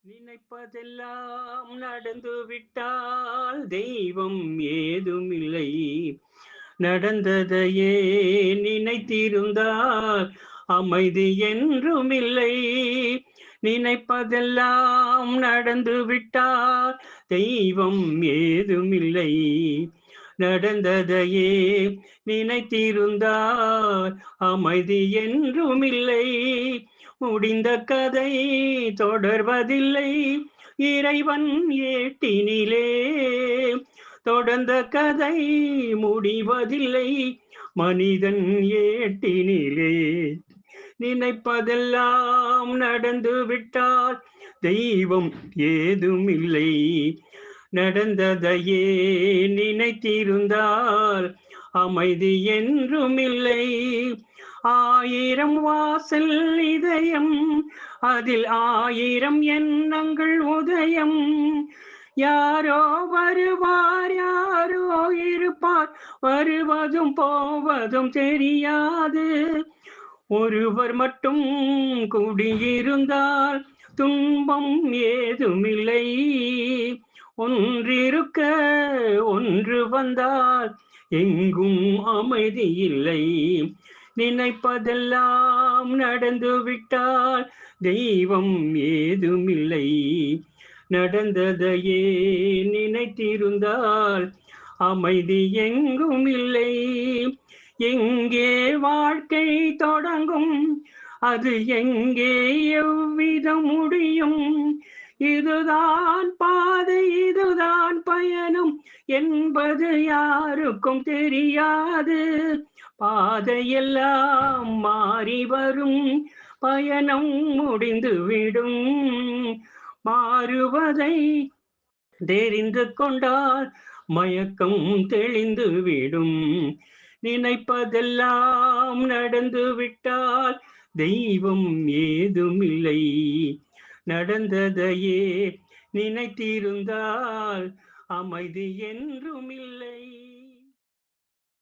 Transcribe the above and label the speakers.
Speaker 1: நினைப்பதெல்லாம் நடந்து விட்டால் தெய்வம் ஏதுமில்லை. நடந்ததையே நினைத்திருந்தால் அமைதி என்றுமில்லை. நினைப்பதெல்லாம் நடந்து விட்டால் தெய்வம் ஏதுமில்லை. நடந்ததையே நினைத்திருந்தால் அமைதி என்றுமில்லை. முடிந்த கதை தொடர்வதில்லை இறைவன் ஏட்டினிலே. தொடர்ந்த கதை முடிவதில்லை மனிதன் ஏட்டினிலே. நினைப்பதெல்லாம் நடந்து விட்டால் தெய்வம் ஏதுமில்லை. நடந்ததையே நினைத்திருந்தால் அமைதி என்றுமில்லை. ஆயிரம் வாசல் இதயம், அதில் ஆயிரம் எண்ணங்கள் உதயம். யாரோ வருவார், யாரோ இருப்பார், வருவதும் போவதும் தெரியாது. ஒருவர் மட்டும் குடியிருந்தால் துன்பம் ஏதுமில்லை. ஒன்றிருக்க ஒன்று வந்தால் எங்கும் அமைதி இல்லை. நினைப்பதெல்லாம் நடந்து விட்டால் தெய்வம் ஏதுமில்லை. நடந்ததையே நினைத்திருந்தால் அமைதி எங்கும் இல்லை. எங்கே வாழ்க்கை தொடங்கும், அது எங்கே எவ்விதம் முடியும்? இதுதான் பாதை, இதுதான் பயணம் என்பது யாருக்கும் தெரியாது. பாதையெல்லாம் மாறி வரும், பயணம் முடிந்துவிடும். மாறுவதை தெரிந்து கொண்டால் மயக்கம் தெளிந்து விடும். நினைப்பதெல்லாம் நடந்து விட்டால் தெய்வம் ஏதுமில்லை. நடந்ததையே நினைத்திருந்தால் அமைதி என்றுமில்லை.